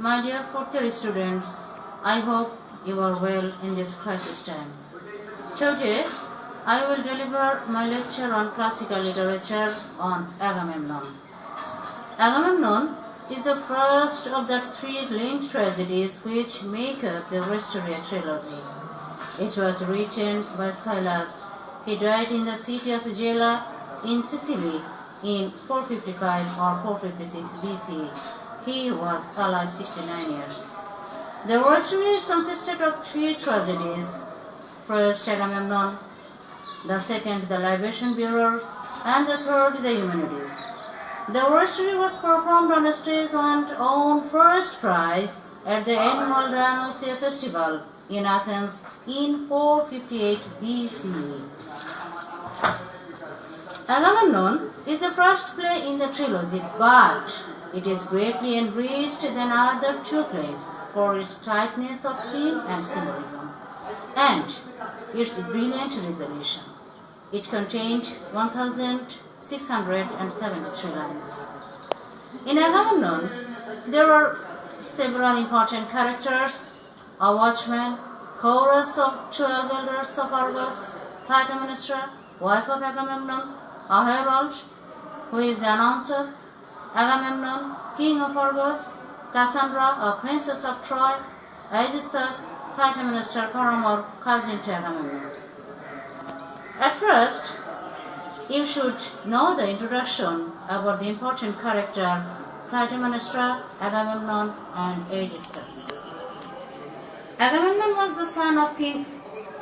My dear fourth year students, I hope you are well in this crisis time. Today, I will deliver my lecture on classical literature on Agamemnon. Agamemnon is the first of the three linked tragedies which make up the Restoria trilogy. It was written by Aeschylus. He died in the city of Gela in Sicily in 455 or 456 BC. He was alive 69 years. The Restoria consisted of three tragedies. First, Agamemnon, the second, the libation bearers, and the third, the Eumenides. The Restoria was performed on a stage and won first prize at the annual DMMC festival in Athens in 458 BC. Agamemnon is the first play in the trilogy, but it is greatly enriched than other two plays for its tightness of theme and symbolism, and its brilliant resolution. It contained 1,673 lines. In Agamemnon, there are several important characters: a watchman, chorus of 12 elders of Argos, Clytemnestra, wife of Agamemnon, a herald, who is the announcer, Agamemnon, king of Argos, Cassandra, a princess of Troy, Aegisthus, Clytemnestra, paramour, cousin to Agamemnon. At first, you should know the introduction about the important character Clytemnestra, Agamemnon, and Aegisthus. Agamemnon was the son of King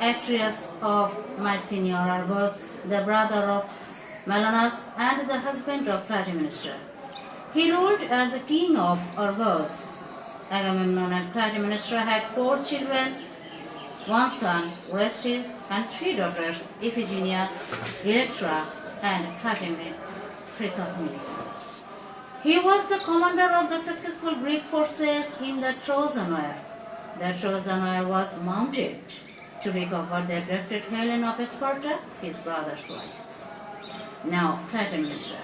Atreus of Mycenae or Argos, the brother of Menelaus and the husband of Clytemnestra. He ruled as a king of Argos. Agamemnon and Clytemnestra had 4 children, 1 son, Orestes, and 3 daughters, Iphigenia, Electra, and Chrysothomis. He was the commander of the successful Greek forces in the Trojan War. The Trojan War was mounted to recover the abducted Helen of Sparta, his brother's wife. Now, Clytemnestra.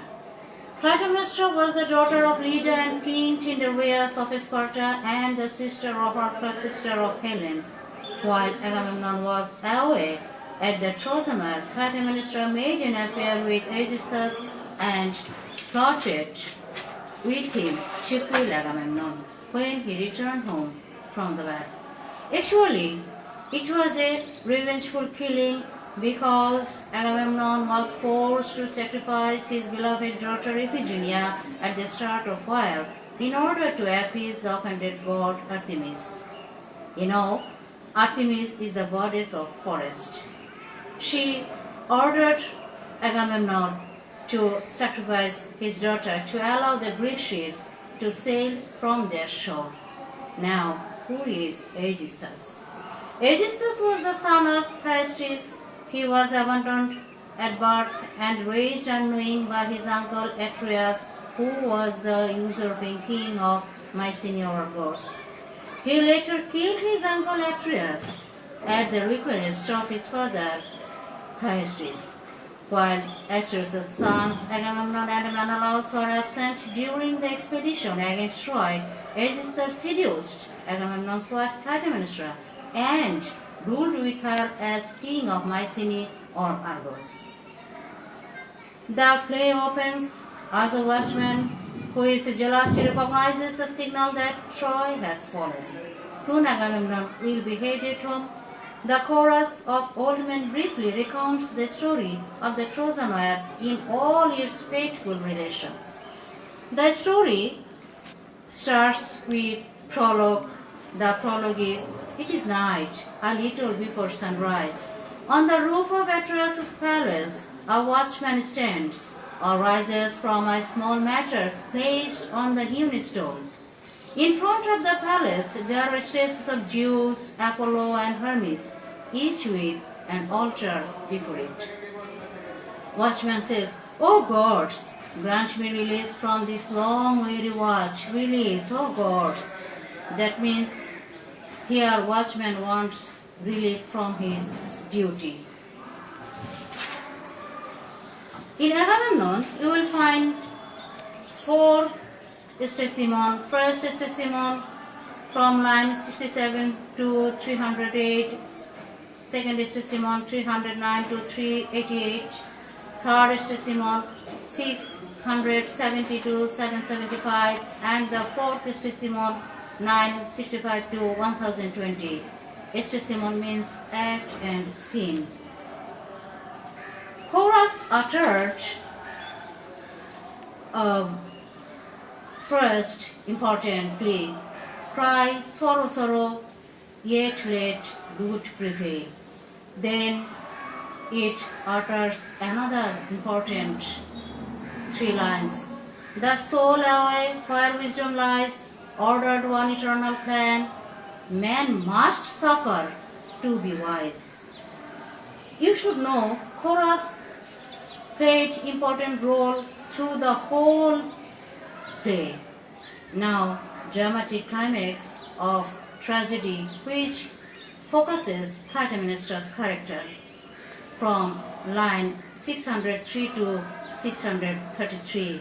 Clytemnestra was the daughter of Leda and King Tyndareus of Sparta and the sister of Helen. While Agamemnon was away at the Trojan War, Clytemnestra made an affair with Aegisthus and plotted with him to kill Agamemnon when he returned home from the war. Actually, it was a revengeful killing because Agamemnon was forced to sacrifice his beloved daughter Iphigenia at the start of war in order to appease the offended god Artemis. You know, Artemis is the goddess of forest. She ordered Agamemnon to sacrifice his daughter to allow the Greek ships to sail from their shore. Now, who is Aegisthus? Aegisthus was the son of Thyestes. He was abandoned at birth and raised unknowing by his uncle Atreus, who was the usurping king of Mycenae or Argos. He later killed his uncle Atreus at the request of his father Thyestes. While Atreus' sons Agamemnon and Menelaus were absent during the expedition against Troy, Aegisthus seduced Agamemnon's wife Clytemnestra and ruled with her as king of Mycenae or Argos. The play opens as a watchman who is jealous. He recognizes the signal that Troy has fallen. Soon Agamemnon will be headed home. The chorus of old men briefly recounts the story of the Trojan War in all its fateful relations. The story starts with prologue. The prologue is, it is night, a little before sunrise. On the roof of Atreus' palace, a watchman stands or rises from a small mattress placed on the hewn stone. In front of the palace, there are statues of Zeus, Apollo, and Hermes, each with an altar before it. Watchman says, "O gods, grant me release from this long weary watch. Release, O gods." That means here watchman wants relief from his duty. In Agamemnon, you will find 4 Stesimen. First Stesimen from line 67 to 308, second Estesimon 309 to 388, third Estesimon 670 to 775, and the fourth Estesimon 965 to 1020. Estesimon means act and scene. Chorus uttered first importantly, cry sorrow, sorrow, yet let good prevail. Then it utters another important 3 lines. The soul away where wisdom lies, ordered one eternal plan, man must suffer to be wise. You should know chorus played important role through the whole play. Now, dramatic climax of tragedy which focuses Clytemnestra's character from line 603 to 633.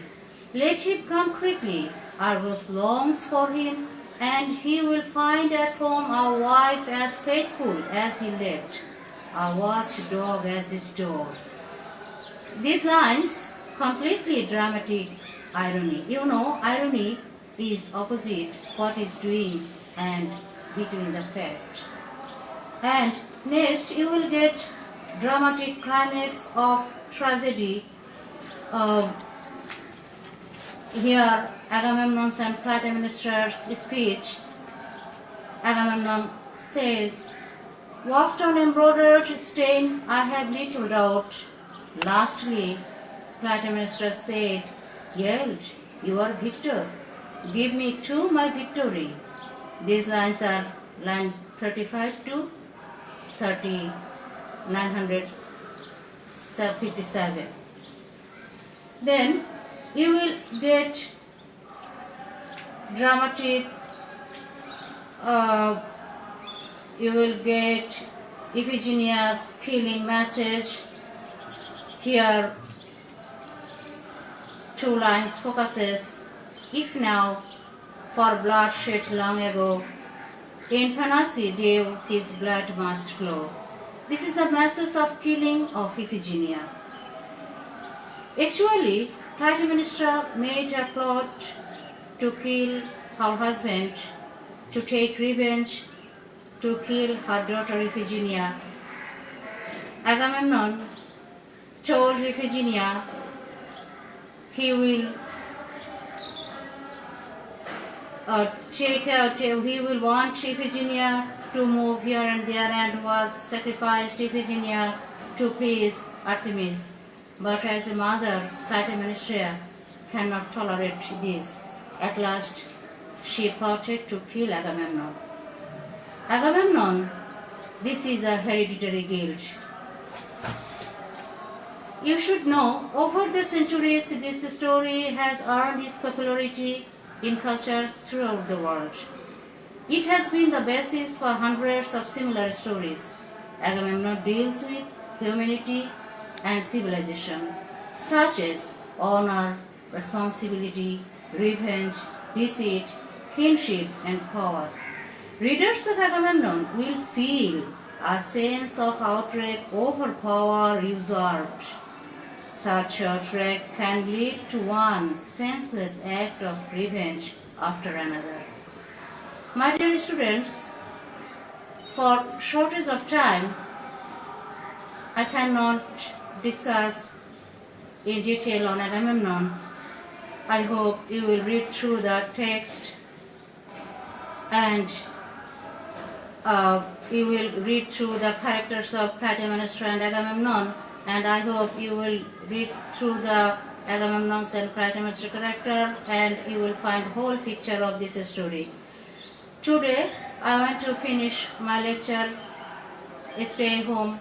Let him come quickly, Argos longs for him, and he will find at home a wife as faithful as he left, a watchdog as his dog. These lines completely dramatic irony. You know, irony is opposite what is doing and between the fact. And next you will get dramatic climax of tragedy. Here Agamemnon's and Clytemnestra's speech. Agamemnon says, "Worked on embroidered stain, I have little doubt." Lastly, Clytemnestra said, "Yield, you are victor. Give me too my victory." These lines are line 35 to 957. Then you will get dramatic, you will get Iphigenia's killing message. Here 2 lines focuses, if now for blood shed long ago, in Panacea Deo his blood must flow. This is the message of killing of Iphigenia. Actually, Clytemnestra made a plot to kill her husband, to take revenge, to kill her daughter Iphigenia. Agamemnon told Iphigenia he will he will want Iphigenia to move here and there, and was sacrificed Iphigenia to please Artemis. But as a mother, Clytemnestra cannot tolerate this. At last, she plotted to kill Agamemnon. Agamemnon, this is a hereditary guilt. You should know, over the centuries, this story has earned its popularity in cultures throughout the world. It has been the basis for hundreds of similar stories. Agamemnon deals with humanity and civilization, such as honor, responsibility, revenge, deceit, kinship, and power. Readers of Agamemnon will feel a sense of outrage over power usurped. Such outrage can lead to one senseless act of revenge after another. My dear students, for shortage of time, I cannot discuss in detail on Agamemnon. I hope you will read through the text and you will read through the characters of Clytemnestra and Agamemnon, and I hope you will read through the Agamemnon's and Clytemnestra character, and you will find whole picture of this story. Today I want to finish my lecture. Stay home.